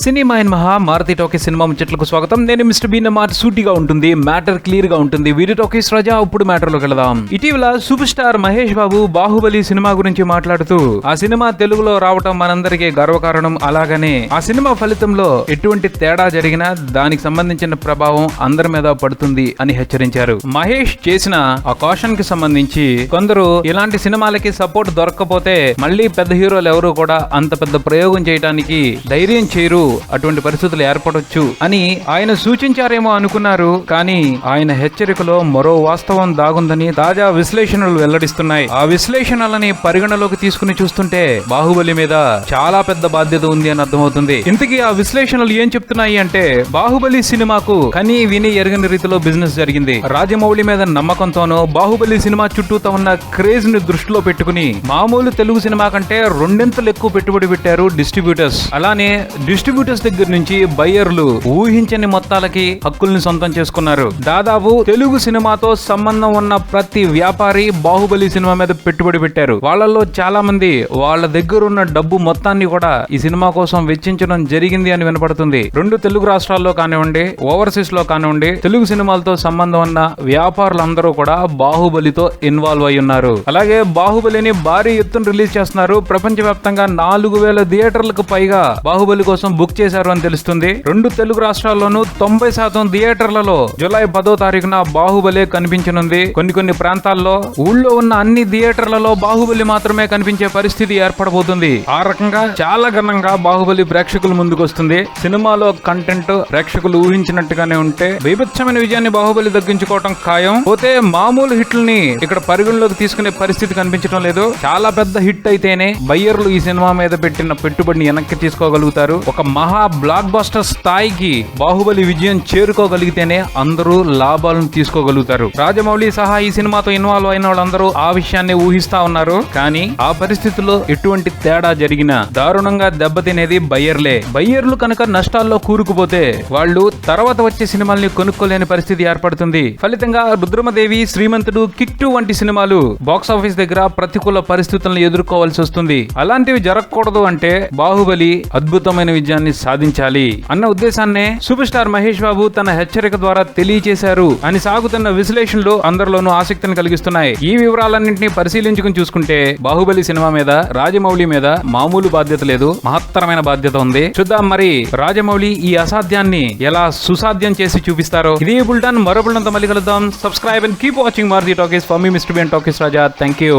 Cinema and మహా Maruti talkies cinema ముచ్చట్లకు స్వాగతం. నేను మిస్టర్ బీన్. మాట సూటిగా ఉంటుంది, మ్యాటర్ క్లియర్ గా ఉంటుంది. వీడియో టాకీస్ రాజా. ఇప్పుడు మ్యాటర్ లోకి వెళదాం. ఇటీవల super star Mahesh Babu Baahubali cinema గురించి మాట్లాడుతూ ఆ సినిమా తెలుగులో రావటం మనందరికీ గర్వకారణం, అలాగనే ఆ సినిమా ఫలితంలో ఎటువంటి తేడా జరిగినా దానికి సంబంధించిన ప్రభావం అందరి మీద పడుతుంది అని హెచ్చరించారు. మహేష్ చేసిన ఆ కాషన్ కి సంబంధించి కొందరు ఇలాంటి సినిమాలకి సపోర్ట్ దొరక్కపోతే మళ్ళీ పెద్ద హీరోలు ఎవరు కూడా అంత పెద్ద ప్రయోగం చేయడానికి ధైర్యం చేయరు, అటువంటి పరిస్థితులు ఏర్పడొచ్చు అని ఆయన సూచించారేమో అనుకున్నారు. కానీ ఆయన హెచ్చరికలో మరో వాస్తవం దాగుందని తాజా విశ్లేషణలు వెల్లడిస్తున్నాయి. ఆ విశ్లేషణలని పరిగణలోకి తీసుకుని చూస్తుంటే బాహుబలి మీద చాలా పెద్ద బాధ్యత ఉంది అని అర్థమవుతుంది. ఇంతకీ ఆ విశ్లేషణలు ఏం చెప్తున్నాయి అంటే, బాహుబలి సినిమాకు కనీ విని ఎరగని రీతిలో బిజినెస్ జరిగింది. రాజమౌళి మీద నమ్మకంతోనో బాహుబలి సినిమా చుట్టూతో ఉన్న క్రేజ్ ని దృష్టిలో పెట్టుకుని మామూలు తెలుగు సినిమా కంటే రెండింతలు ఎక్కువ పెట్టుబడి పెట్టారు డిస్ట్రిబ్యూటర్స్. అలానే డిస్ట్రిబ్యూటర్స్ దగ్గర నుంచి బయ్యర్లు ఊహించని మొత్తాలకి హక్కుల్ని సొంతం చేసుకున్నారు. దాదాపు తెలుగు సినిమాతో సంబంధం ఉన్న ప్రతి వ్యాపారి బాహుబలి సినిమా మీద పెట్టుబడి పెట్టారు. వాళ్ళల్లో చాలా మంది వాళ్ళ దగ్గర ఉన్న డబ్బు మొత్తాన్ని కూడా ఈ సినిమా కోసం వెచ్చించడం జరిగింది అని వినపడుతుంది. రెండు తెలుగు రాష్ట్రాల్లో కానివ్వండి, ఓవర్సీస్ లో కానివ్వండి, తెలుగు సినిమాలతో సంబంధం ఉన్న వ్యాపారులందరూ కూడా బాహుబలితో ఇన్వాల్వ్ అయి ఉన్నారు. అలాగే బాహుబలిని భారీ ఎత్తున రిలీజ్ చేస్తున్నారు. ప్రపంచవ్యాప్తంగా 4000 థియేటర్లకు పైగా బాహుబలి కోసం బుక్ చేశారు అని తెలుస్తుంది. రెండు తెలుగు రాష్ట్రాల్లోనూ 90% థియేటర్లలో జూలై 10వ తారీఖున బాహుబలి కనిపించనుంది. కొన్ని ప్రాంతాల్లో ఊళ్ళో ఉన్న అన్ని థియేటర్లలో బాహుబలి మాత్రమే కనిపించే పరిస్థితి ఏర్పడబోతుంది. ఆ రకంగా చాలా ఘనంగా బాహుబలి ప్రేక్షకుల ముందుకు వస్తుంది. సినిమాలో కంటెంట్ ప్రేక్షకులు ఊహించినట్టుగానే ఉంటే బీభత్సమైన విజయాన్ని బాహుబలి దక్కించుకోవటం ఖాయం. పోతే మామూలు హిట్లని ఇక్కడ పరిగణలోకి తీసుకునే పరిస్థితి కనిపించడం లేదు. చాలా పెద్ద హిట్ అయితేనే బయ్యర్లు ఈ సినిమా మీద పెట్టిన పెట్టుబడిని వెనక్కి తీసుకోగలుగుతారు. ఒక మహా బ్లాక్ బస్టర్ స్థాయికి బాహుబలి విజయం చేరుకోగలిగితేనే అందరూ లాభాలను తీసుకోగలుగుతారు. రాజమౌళి సహా ఈ సినిమాతో ఇన్వాల్వ్ అయిన వాళ్ళందరూ ఆ విషయాన్ని ఊహిస్తా ఉన్నారు. కానీ ఆ పరిస్థితుల్లో ఎటువంటి తేడా జరిగినా దారుణంగా దెబ్బతినేది బయ్యర్లే. బయ్యర్లు కనుక నష్టాల్లో కూరుకుపోతే వాళ్ళు తర్వాత వచ్చే సినిమాల్ని కొనుక్కోలేని పరిస్థితి ఏర్పడుతుంది. ఫలితంగా రుద్రమదేవి, శ్రీమంతుడు, కిక్ 2 వంటి సినిమాలు బాక్సాఫీస్ దగ్గర ప్రతికూల పరిస్థితులను ఎదుర్కోవాల్సి వస్తుంది. అలాంటివి జరగకూడదు అంటే బాహుబలి అద్భుతమైన విజయాన్ని సాధించాలి అన్న ఉద్దేశాన్నే సూపర్ స్టార్ మహేష్ బాబు తన హెచ్చరిక ద్వారా తెలియజేశారు అని సాగుతున్న విశ్లేషణలు అందరిలోనూ ఆసక్తిని కలిగిస్తున్నాయి. ఈ వివరాలన్నింటినీ పరిశీలించుకుని చూసుకుంటే బాహుబలి సినిమా మీద రాజమౌళి మీద మామూలు బాధ్యత లేదు, మహత్తరమైన బాధ్యత ఉంది. చూద్దాం మరి రాజమౌళి ఈ అసాధ్యాన్ని ఎలా సుసాధ్యం చేసి చూపిస్తారో. ఇది బుల్టన్. మరో బుల్టన్తో మళ్ళీ కలుద్దాం. Subscribe and keep watching Maruthi talkies. For me mister Bean talkies Raja. Thank you.